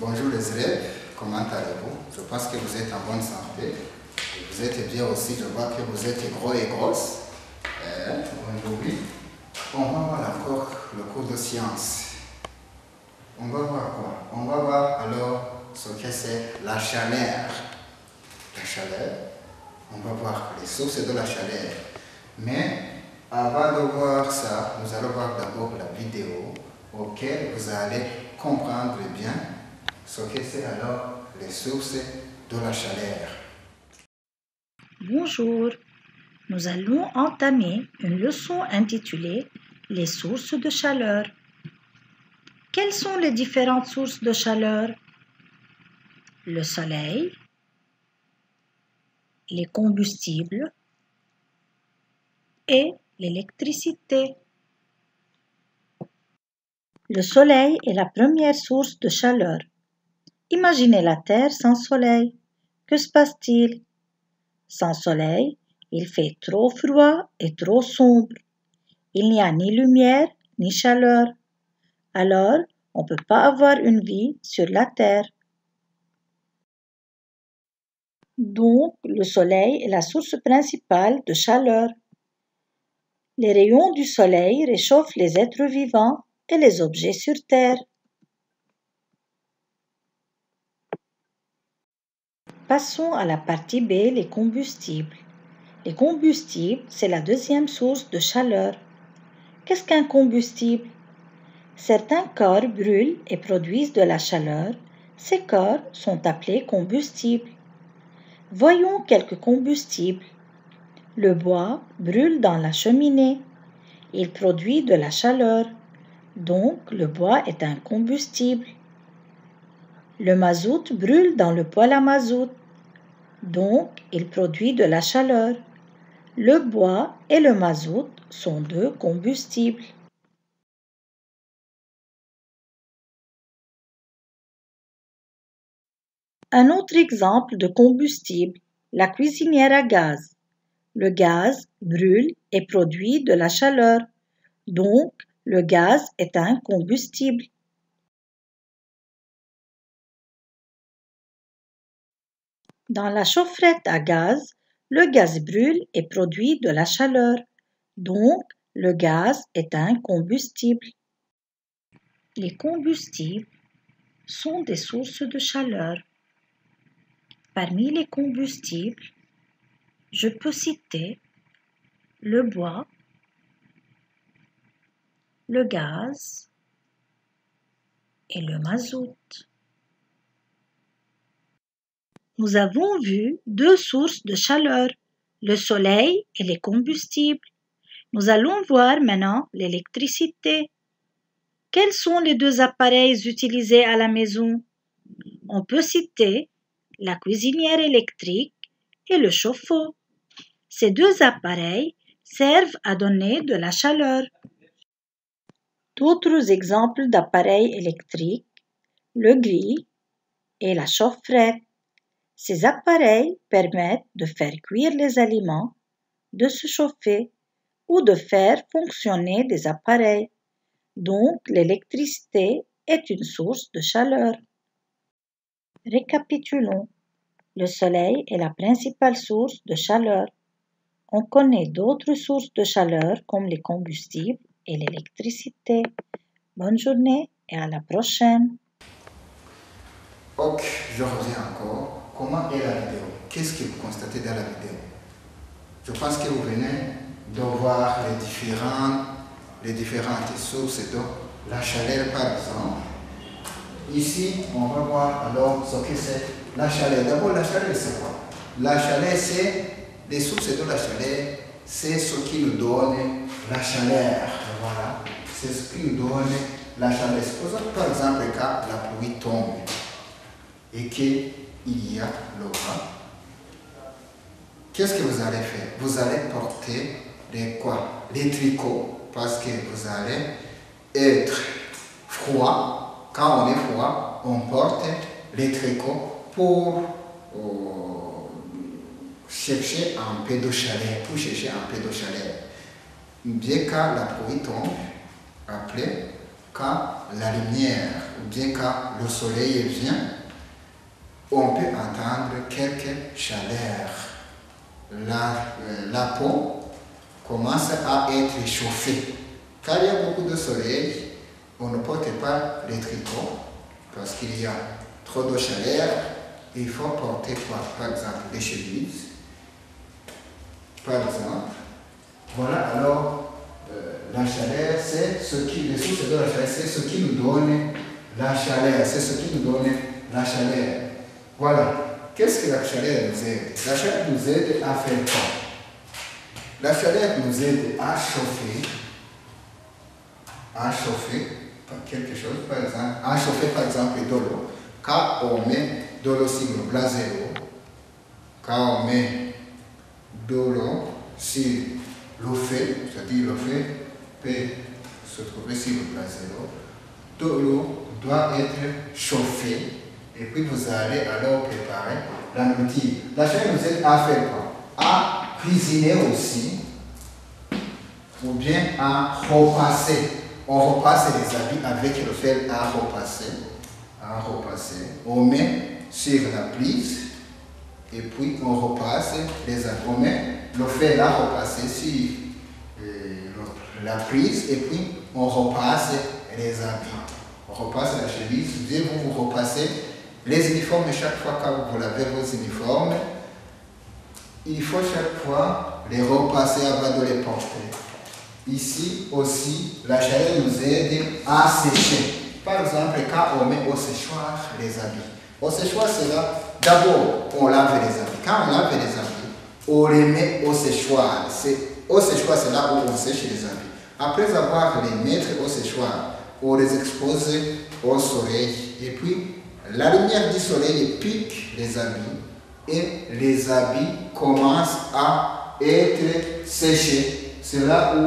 Bonjour les élèves, comment allez-vous? Je pense que vous êtes en bonne santé. Vous êtes bien aussi, je vois que vous êtes gros et grosses. Aujourd'hui, on va voir encore le cours de sciences. On va voir quoi? On va voir alors ce que c'est la chaleur. La chaleur, on va voir les sources de la chaleur. Mais avant de voir ça, nous allons voir d'abord la vidéo auquel vous allez comprendre bien ce que c'est alors les sources de la chaleur. Bonjour, nous allons entamer une leçon intitulée « Les sources de chaleur ». Quelles sont les différentes sources de chaleur? Le soleil, les combustibles et l'électricité. Le soleil est la première source de chaleur. Imaginez la Terre sans soleil. Que se passe-t-il? Sans soleil, il fait trop froid et trop sombre. Il n'y a ni lumière ni chaleur. Alors, on ne peut pas avoir une vie sur la Terre. Donc, le soleil est la source principale de chaleur. Les rayons du soleil réchauffent les êtres vivants et les objets sur Terre. Passons à la partie B, les combustibles. Les combustibles, c'est la deuxième source de chaleur. Qu'est-ce qu'un combustible? Certains corps brûlent et produisent de la chaleur. Ces corps sont appelés combustibles. Voyons quelques combustibles. Le bois brûle dans la cheminée. Il produit de la chaleur. Donc, le bois est un combustible. Le mazout brûle dans le poêle à mazout. Donc, il produit de la chaleur. Le bois et le mazout sont deux combustibles. Un autre exemple de combustible, la cuisinière à gaz. Le gaz brûle et produit de la chaleur. Donc, le gaz est un combustible. Dans la chaufferette à gaz, le gaz brûle et produit de la chaleur. Donc, le gaz est un combustible. Les combustibles sont des sources de chaleur. Parmi les combustibles, je peux citer le bois, le gaz et le mazout. Nous avons vu deux sources de chaleur, le soleil et les combustibles. Nous allons voir maintenant l'électricité. Quels sont les deux appareils utilisés à la maison? On peut citer la cuisinière électrique et le chauffe-eau. Ces deux appareils servent à donner de la chaleur. D'autres exemples d'appareils électriques, le grille et la chaufferette. Ces appareils permettent de faire cuire les aliments, de se chauffer ou de faire fonctionner des appareils. Donc, l'électricité est une source de chaleur. Récapitulons. Le soleil est la principale source de chaleur. On connaît d'autres sources de chaleur comme les combustibles et l'électricité. Bonne journée et à la prochaine. Ok, je reviens encore. Comment est la vidéo? Qu'est-ce que vous constatez dans la vidéo? Je pense que vous venez de voir les différentes sources de la chaleur par exemple. Ici, on va voir alors ce que c'est la chaleur. D'abord, la chaleur, c'est quoi? La chaleur, c'est les sources de la chaleur, c'est ce qui nous donne la chaleur. Voilà, c'est ce qui nous donne la chaleur. Supposons par exemple quand la pluie tombe et qu'il y a le vent. Qu'est-ce que vous allez faire? Vous allez porter les tricots parce que vous allez être froid. Quand on est froid, on porte les tricots pour chercher un peu de chaleur, Dès que la pluie tombe, après, quand la lumière ou bien quand le soleil vient, on peut entendre quelques chaleurs. La peau commence à être chauffée. Quand il y a beaucoup de soleil, on ne porte pas les tricots parce qu'il y a trop de chaleur. Il faut porter par exemple des chemises. Par exemple, voilà alors la chaleur, c'est ce qui, les sources de la chaleur, c'est ce qui nous donne la chaleur, c'est ce qui nous donne la chaleur. Voilà. Qu'est-ce que la chaleur nous aide? La chaleur nous aide à faire quoi? La chaleur nous aide à chauffer quelque chose, par exemple, à chauffer par exemple de l'eau. Quand on met de l'eau sur le brasero, quand on met de l'eau sur le feu, c'est-à-dire le feu peut se trouver sur le brasero, de l'eau doit être chauffée et puis vous allez alors préparer la nourriture. La chaleur nous aide à faire quoi? À cuisiner aussi, ou bien à repasser. On repasse les habits avec le fer à repasser. On met sur la prise et puis on repasse les habits. On met le fer à repasser sur la prise et puis on repasse les habits. On repasse la chemise, bien vous repassez les uniformes chaque fois que vous lavez vos uniformes. Il faut chaque fois les repasser avant de les porter. Ici aussi, la chaleur nous aide à sécher. Par exemple, quand on met au séchoir les habits. Au séchoir, c'est là, d'abord, on lave les habits. Quand on lave les habits, on les met au séchoir. Au séchoir, c'est là où on sèche les habits. Après avoir les mettre au séchoir, on les expose au soleil. Et puis, la lumière du soleil pique les habits. Et les habits commencent à être séchés. C'est là où,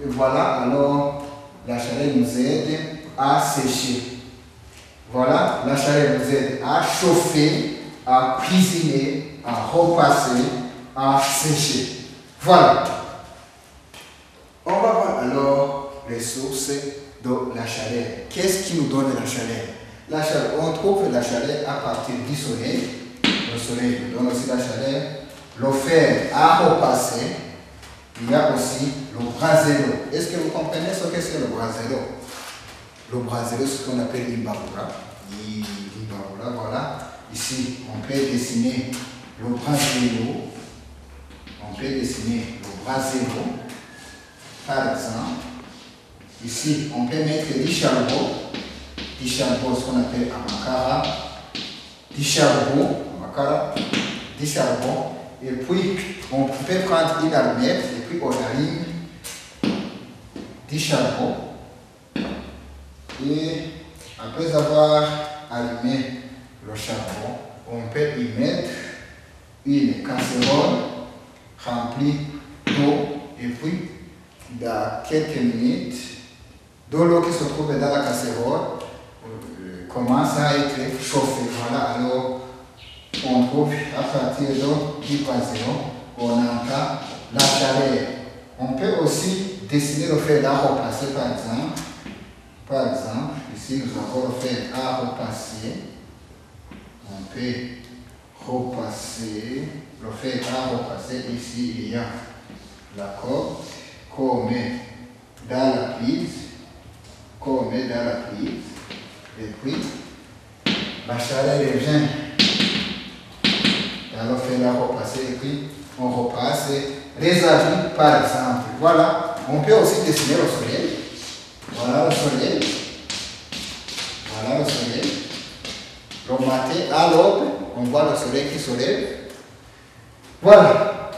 voilà, alors la chaleur nous aide à sécher. Voilà, la chaleur nous aide à chauffer, à cuisiner, à repasser, à sécher. Voilà. On va voir alors les sources de la chaleur. Qu'est-ce qui nous donne la chaleur? La chaleur, on trouve la chaleur à partir du soleil. Le soleil nous donne aussi la chaleur. Le fer à repasser. Il y a aussi le brasero. Est-ce que vous comprenez ce que c'est le brasero? Le brasero, c'est ce qu'on appelle l'imbabura. Voilà. Ici, on peut dessiner le brasero. Par exemple. Ici, on peut mettre du charbon. Ce qu'on appelle amakara. Du charbon. Et puis, on peut prendre une allumette et puis on allume du charbon. Et après avoir allumé le charbon, on peut y mettre une casserole remplie d'eau. Et puis, dans quelques minutes, de l'eau qui se trouve dans la casserole commence à être chauffée. Voilà, alors on trouve à partir du brasero, on entend la chaleur. On peut aussi dessiner le fer à repasser par exemple. Par exemple, ici nous avons le fer à repasser. On peut repasser, le fer à repasser. Ici il y a la corde qu'on met dans la prise. Et puis la chaleur vient dans le fer à repasser et puis on repasse les habits par exemple. Voilà, on peut aussi dessiner le soleil. Voilà le soleil. Le matin à l'aube, on voit le soleil qui se lève. Voilà.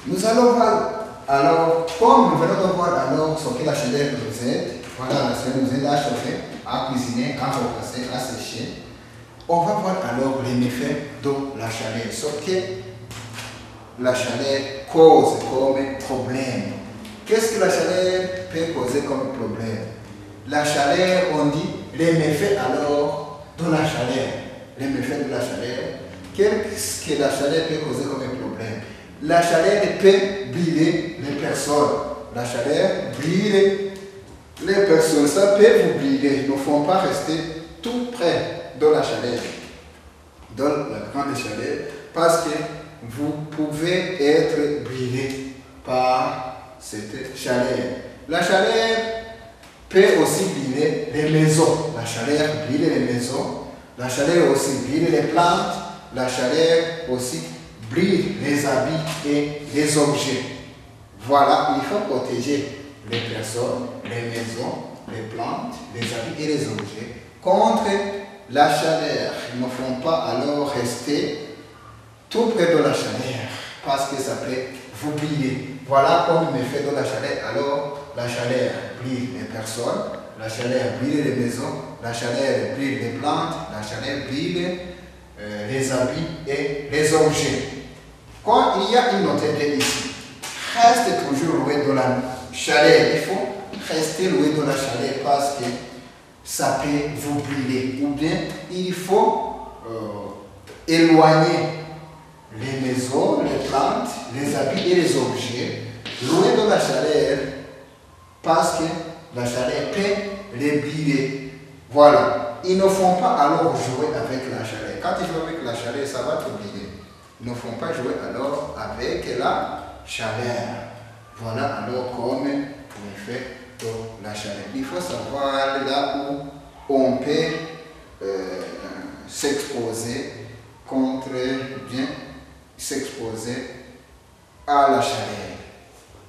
Nous allons voir, alors, comme nous venons de voir alors ce que la chaleur nous aide, voilà, la chaleur nous aide à chauffer, à cuisiner, à repasser, à sécher. On va voir alors les méfaits de la chaleur, ce que la chaleur cause comme problème. Qu'est-ce que la chaleur peut causer comme problème? La chaleur, on dit les méfaits alors de la chaleur. Les méfaits de la chaleur. Qu'est-ce que la chaleur peut causer comme problème? La chaleur peut brûler les personnes. La chaleur brûle les personnes. Ça peut vous brûler. Il ne faut pas rester tout près de la chaleur, dans la grande chaleur, parce que vous pouvez être brûlé par cette chaleur. La chaleur peut aussi brûler les maisons. La chaleur brûle les maisons. La chaleur aussi brûle les plantes. La chaleur aussi brûle les habits et les objets. Voilà, il faut protéger les personnes, les maisons, les plantes, les habits et les objets contre la chaleur. Il ne faut pas alors rester tout près de la chaleur parce que ça peut vous brûler. Voilà comme l'effet de la chaleur. Alors, la chaleur brûle les personnes, la chaleur brûle les maisons, la chaleur brûle les plantes, la chaleur brûle les habits et les objets. Quand il y a une autre idée ici, reste toujours loin de la chaleur. Il faut rester loin de la chaleur parce que ça peut vous brûler. Ou bien, il faut éloigner les maisons, les plantes, les habits et les objets loin de la chaleur parce que la chaleur peut les brûler. Voilà. Ils ne font pas alors jouer avec la chaleur. Quand ils jouent avec la chaleur, ça va te brûler. Ils ne font pas jouer alors avec la chaleur. Voilà alors comme l'effet de la chaleur. Il faut savoir là où on peut s'exposer contre, bien s'exposer à la chaleur.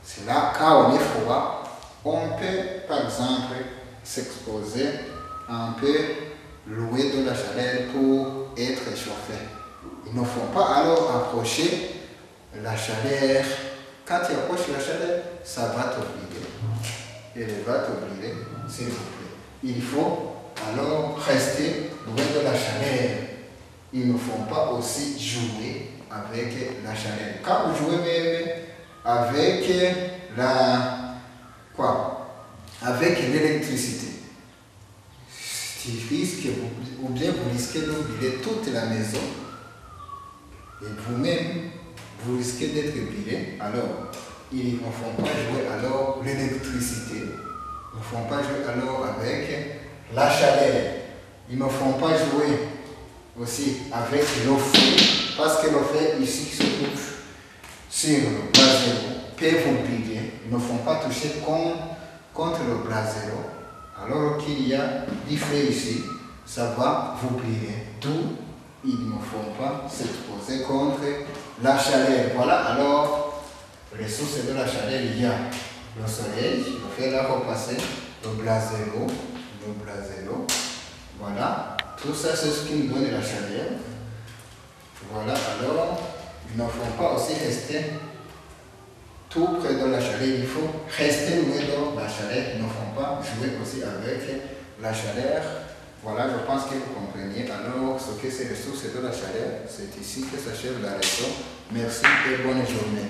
C'est là, quand on est froid, on peut par exemple s'exposer un peu loin de la chaleur pour être chauffé. Il ne faut pas alors approcher la chaleur. Quand tu approches la chaleur, ça va t'obliger. Elle va t'obliger, s'il vous plaît. Il faut alors rester loin de la chaleur. Il ne faut pas aussi jouer avec la chaleur. Quand vous jouez même avec avec l'électricité, tu risques, ou bien vous risquez de brûler toute la maison et vous-même, vous risquez d'être brûlé. Alors, ils ne font pas jouer alors l'électricité. Ils ne font pas jouer alors avec la chaleur. Ils ne font pas jouer aussi avec le feu, parce que le feu ici se trouve sur le brasero, peut vous brûler. Ils ne font pas toucher contre le brasero. Alors qu'il y a du feu ici, ça va vous brûler. D'où ils ne font pas s'exposer contre la chaleur. Voilà alors les sources de la chaleur. Il y a le soleil, le feu là repasser, le brasero. Voilà, tout ça c'est ce qui nous donne la chaleur. Voilà, alors il ne faut pas aussi rester tout près de la chaleur. Il faut rester loin de la chaleur. Il ne faut pas jouer aussi avec la chaleur. Voilà, je pense que vous compreniez alors ce que c'est les sources de la chaleur. C'est ici que s'achève la leçon. Merci et bonne journée.